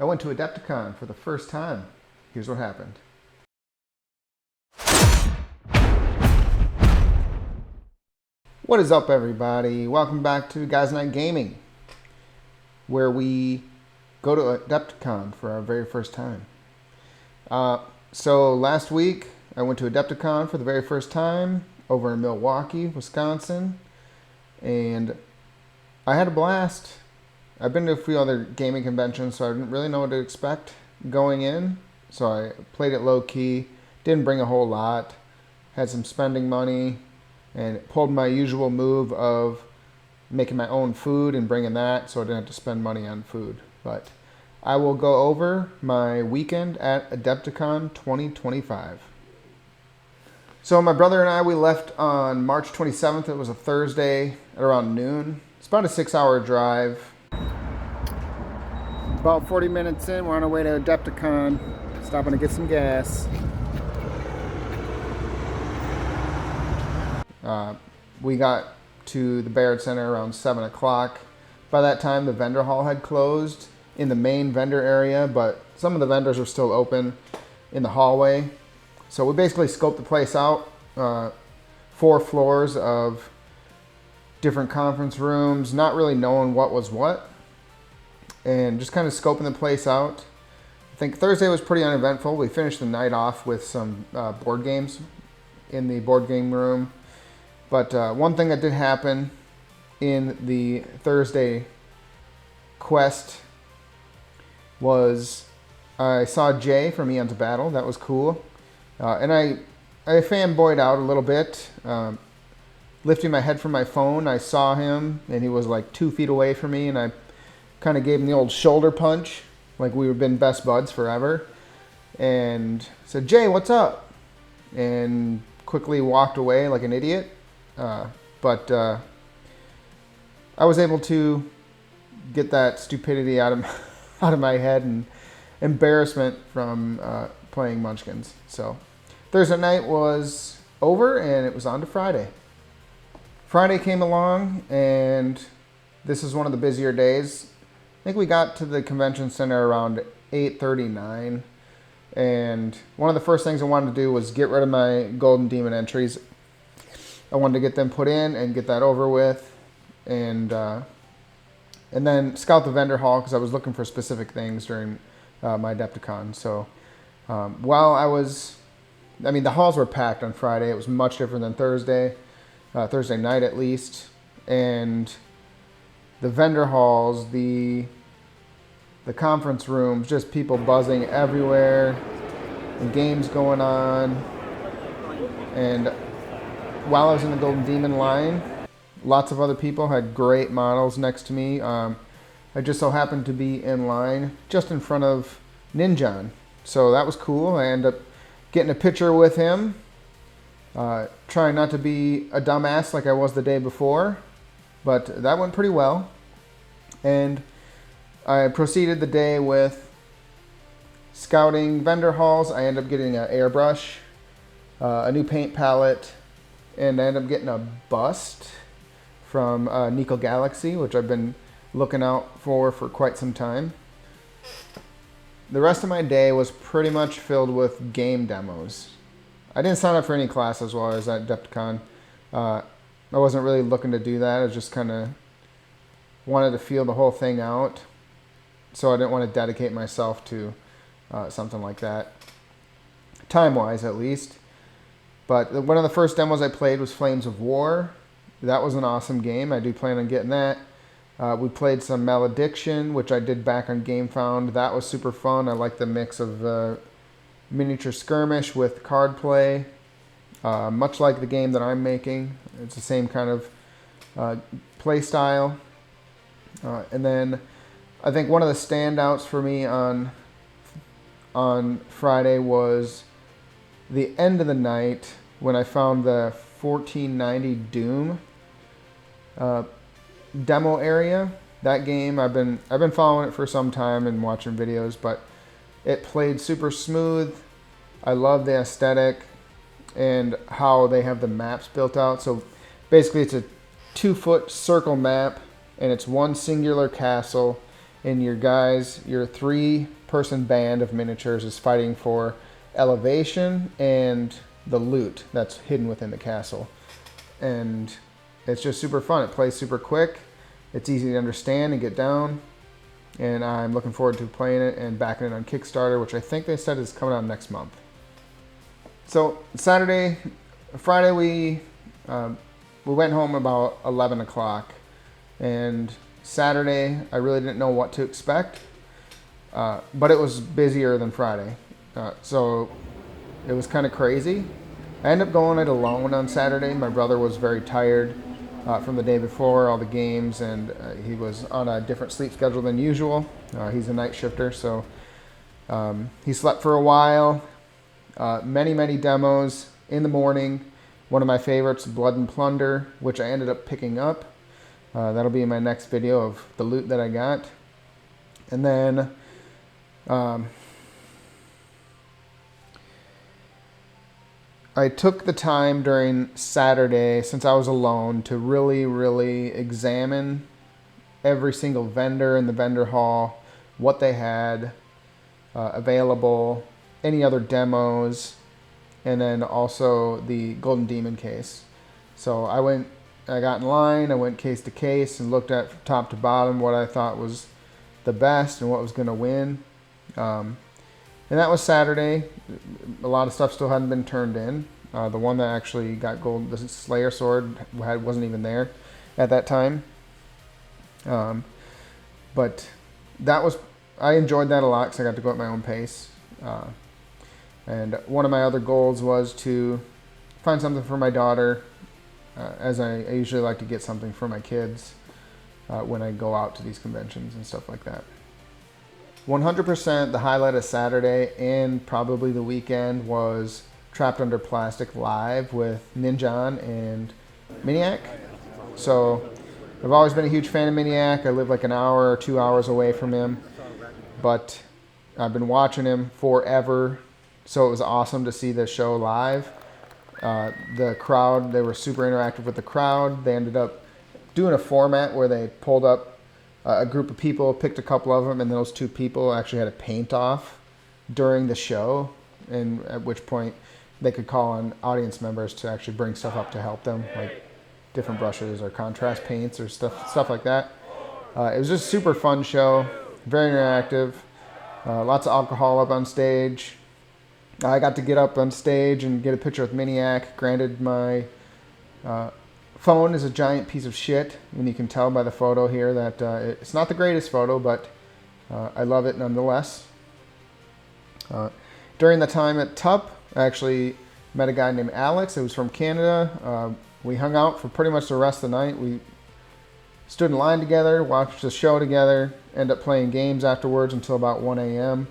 I went to Adepticon for the first time. Here's what happened. What is up, everybody? Welcome back to Guys Night Gaming, where we go to Adepticon for our very first time. So last week, I went to Adepticon for the very first time over in Milwaukee, Wisconsin, and I had a blast. I've been to a few other gaming conventions, so I didn't really know what to expect going in. So I played it low-key, didn't bring a whole lot, had some spending money, and pulled my usual move of making my own food and bringing that so I didn't have to spend money on food. But I will go over my weekend at Adepticon 2025. So my brother and I, we left on March 27th. It was a Thursday at around noon. It's about a 6-hour drive. About 40 minutes in, we're on our way to Adepticon, stopping to get some gas. We got to the Barrett Center around 7 o'clock. By that time, the vendor hall had closed in the main vendor area, but some of the vendors were still open in the hallway. So we basically scoped the place out, 4 floors of different conference rooms, not really knowing what was what, and just kind of scoping the place out. I think Thursday was pretty uneventful. We finished the night off with some board games in the board game room. But one thing that did happen in the Thursday quest was I saw Jay from Eons of Battle. That was cool. And I fanboyed out a little bit. Lifting my head from my phone, I saw him, and he was like 2 feet away from me, and I kind of gave him the old shoulder punch, like we were been best buds forever, and said, "Jay, what's up?" And quickly walked away like an idiot. But I was able to get that stupidity out of my head and embarrassment from playing Munchkins. So Thursday night was over, and it was on to Friday. Friday came along, and this is one of the busier days. I think we got to the convention center around 8:39, and one of the first things I wanted to do was get rid of my Golden Demon entries. I wanted to get them put in and get that over with, and then scout the vendor hall because I was looking for specific things during my Adepticon. So while the halls were packed on Friday. It was much different than Thursday night at least, and the vendor halls, the conference rooms, just people buzzing everywhere, and games going on. And while I was in the Golden Demon line, lots of other people had great models next to me. I just so happened to be in line just in front of Ninjan, so that was cool. I ended up getting a picture with him, trying not to be a dumbass like I was the day before, but that went pretty well. And I proceeded the day with scouting vendor halls. I ended up getting an airbrush, a new paint palette, and I ended up getting a bust from Nico Galaxy, which I've been looking out for quite some time. The rest of my day was pretty much filled with game demos. I didn't sign up for any classes while I was at Adepticon. I wasn't really looking to do that. I just kind of wanted to feel the whole thing out. So I didn't want to dedicate myself to something like that, time-wise at least. But one of the first demos I played was Flames of War. That was an awesome game. I do plan on getting that. We played some Malediction, which I did back on GameFound. That was super fun. I like the mix of miniature skirmish with card play. Much like the game that I'm making. It's the same kind of play style. And then I think one of the standouts for me on Friday was the end of the night when I found the 1490 Doom demo area. That game, I've been following it for some time and watching videos, but it played super smooth. I love the aesthetic and how they have the maps built out. So basically it's a 2-foot circle map, and it's one singular castle, and your 3-person band of miniatures is fighting for elevation and the loot that's hidden within the castle. And it's just super fun. It plays super quick. It's easy to understand and get down. And I'm looking forward to playing it and backing it on Kickstarter, which I think they said is coming out next month. So Friday we went home about 11 o'clock. And Saturday, I really didn't know what to expect. But it was busier than Friday. So it was kind of crazy. I ended up going it alone on Saturday. My brother was very tired from the day before, all the games, and he was on a different sleep schedule than usual. He's a night shifter, so he slept for a while. Many demos in the morning. One of my favorites, Blood and Plunder, which I ended up picking up. That'll be in my next video of the loot that I got. And then I took the time during Saturday, since I was alone, to really examine every single vendor in the vendor hall, what they had available, any other demos, and then also the Golden Demon case. So I got in line, I went case to case and looked at from top to bottom what I thought was the best and what was going to win. And that was Saturday. A lot of stuff still hadn't been turned in. The one that actually got gold, the Slayer sword, wasn't even there at that time. But I enjoyed that a lot because I got to go at my own pace. And one of my other goals was to find something for my daughter, as I usually like to get something for my kids when I go out to these conventions and stuff like that. 100% the highlight of Saturday and probably the weekend was Trapped Under Plastic Live with Ninjan and Miniac. So I've always been a huge fan of Miniac. I live like an hour or 2 hours away from him, but I've been watching him forever. So it was awesome to see the show live. The crowd, they were super interactive with the crowd. They ended up doing a format where they pulled up a group of people, picked a couple of them, and those 2 people actually had a paint off during the show, and at which point they could call on audience members to actually bring stuff up to help them, like different brushes or contrast paints or stuff like that. It was just a super fun show, very interactive, lots of alcohol up on stage. I got to get up on stage and get a picture with Miniac. Granted, my phone is a giant piece of shit, and you can tell by the photo here that it's not the greatest photo, but I love it nonetheless. During the time at TUP, I actually met a guy named Alex who was from Canada. We hung out for pretty much the rest of the night. We stood in line together, watched the show together, ended up playing games afterwards until about 1 a.m.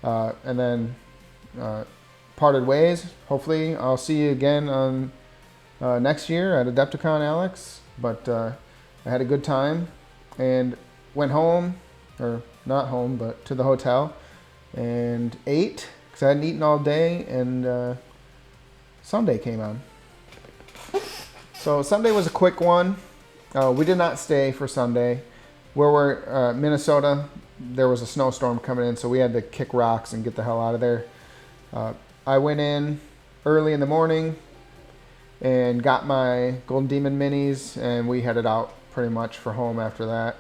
And then parted ways. Hopefully I'll see you again on next year at Adepticon, Alex. But I had a good time and went home, or not home, but to the hotel and ate because I hadn't eaten all day, and Sunday came on. So Sunday was a quick one. We did not stay for Sunday. Where we're Minnesota, there was a snowstorm coming in, so we had to kick rocks and get the hell out of there. I went in early in the morning and got my Golden Demon minis, and we headed out pretty much for home after that.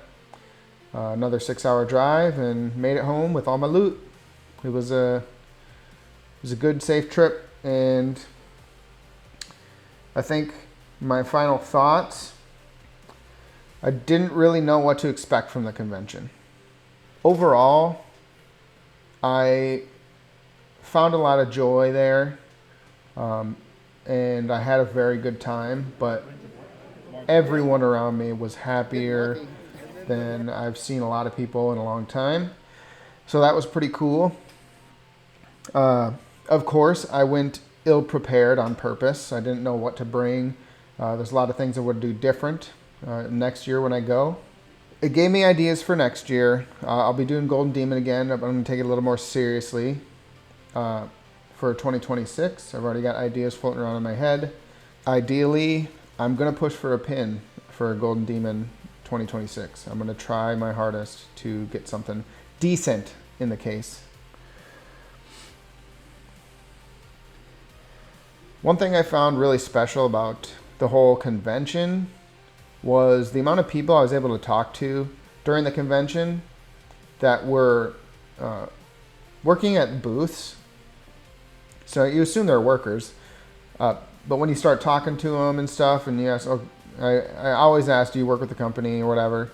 Another 6-hour drive, and made it home with all my loot. It was a good, safe trip, and I think my final thoughts, I didn't really know what to expect from the convention. Overall, I found a lot of joy there, and I had a very good time, but everyone around me was happier than I've seen a lot of people in a long time. So that was pretty cool. Of course, I went ill-prepared on purpose. I didn't know what to bring. There's a lot of things I would do different next year when I go. It gave me ideas for next year. I'll be doing Golden Demon again. I'm going to take it a little more seriously for 2026. I've already got ideas floating around in my head. Ideally, I'm going to push for a pin for Golden Demon 2026. I'm going to try my hardest to get something decent in the case. One thing I found really special about the whole convention was the amount of people I was able to talk to during the convention that were working at booths. So you assume they're workers, but when you start talking to them and stuff, and you ask, oh, I always ask, do you work with the company or whatever?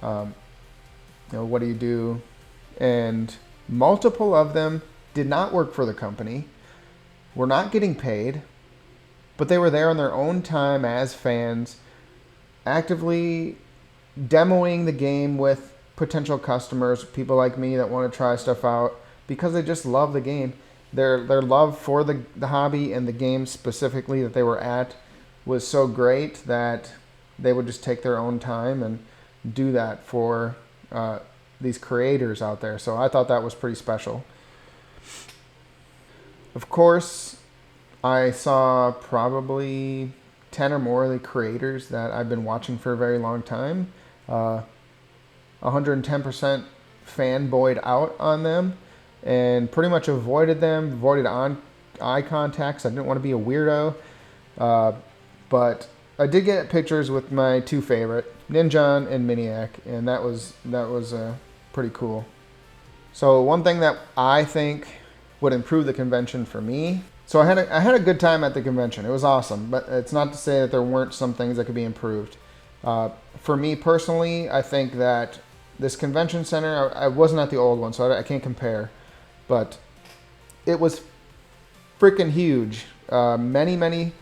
What do you do? And multiple of them did not work for the company, were not getting paid, but they were there on their own time as fans, actively demoing the game with potential customers, people like me that want to try stuff out because they just love the game. Their love for the hobby and the game specifically that they were at was so great that they would just take their own time and do that for these creators out there. So I thought that was pretty special. Of course, I saw probably 10 or more of the creators that I've been watching for a very long time. 110% fanboyed out on them and pretty much avoided eye contacts. I didn't want to be a weirdo. But I did get pictures with my two favorite, Ninjon and Miniac, and that was pretty cool. So one thing that I think would improve the convention for me. So I had a good time at the convention. It was awesome, but it's not to say that there weren't some things that could be improved. For me personally, I think that this convention center, I wasn't at the old one, so I can't compare, but it was freaking huge. Many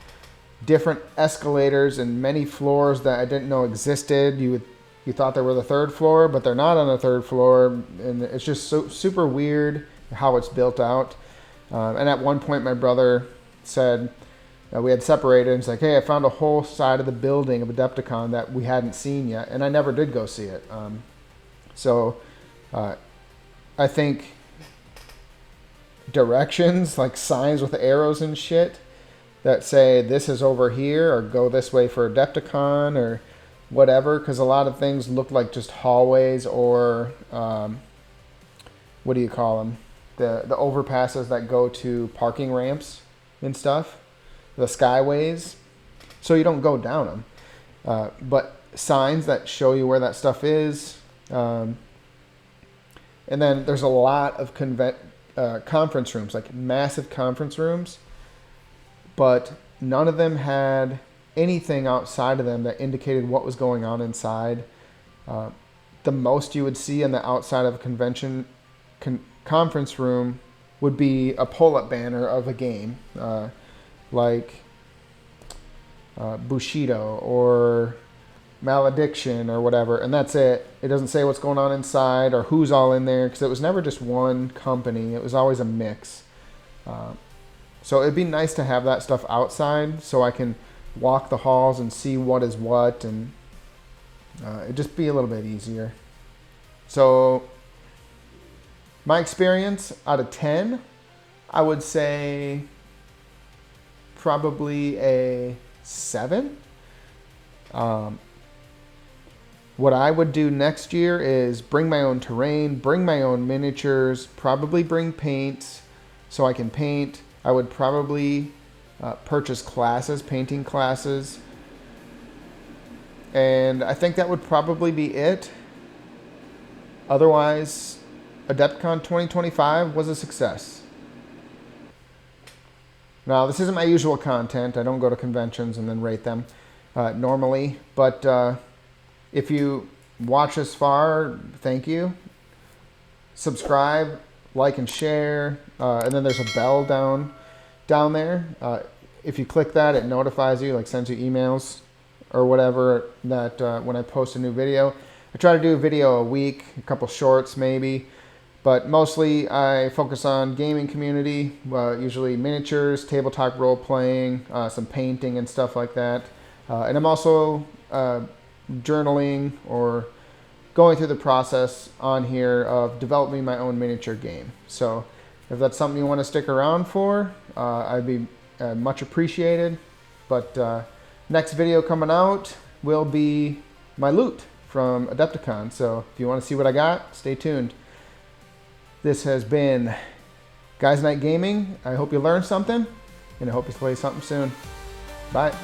different escalators and many floors that I didn't know existed. You thought they were the third floor, but they're not on the third floor, and it's just so super weird how it's built out. And at one point, my brother said we had separated, and he's like, "Hey, I found a whole side of the building of Adepticon that we hadn't seen yet," and I never did go see it. So I think directions, like signs with arrows and shit, that say this is over here or go this way for Adepticon or whatever, because a lot of things look like just hallways or what do you call them? The overpasses that go to parking ramps and stuff, the skyways, so you don't go down them. But signs that show you where that stuff is. And then there's a lot of conference rooms, like massive conference rooms, but none of them had anything outside of them that indicated what was going on inside. The most you would see on the outside of a convention conference room would be a pull-up banner of a game, like Bushido or Malediction or whatever, and that's it. It doesn't say what's going on inside or who's all in there, because it was never just one company. It was always a mix. So it'd be nice to have that stuff outside so I can walk the halls and see what is what, and it'd just be a little bit easier. So my experience out of 10, I would say probably a 7. What I would do next year is bring my own terrain, bring my own miniatures, probably bring paints so I can paint. I would probably purchase classes, painting classes. And I think that would probably be it. Otherwise, Adepticon 2025 was a success. Now, this isn't my usual content. I don't go to conventions and then rate them normally. But if you watch this far, thank you. Subscribe, like, and share. And then there's a bell down there. If you click that, it notifies you, like sends you emails or whatever that when I post a new video. I try to do a video a week, a couple shorts maybe. But mostly I focus on gaming community, usually miniatures, tabletop role-playing, some painting and stuff like that. And I'm also journaling or going through the process on here of developing my own miniature game. So if that's something you want to stick around for, I'd be much appreciated. But next video coming out will be my loot from Adepticon. So if you want to see what I got, stay tuned. This has been Guys Night Gaming. I hope you learned something, and I hope you play something soon. Bye.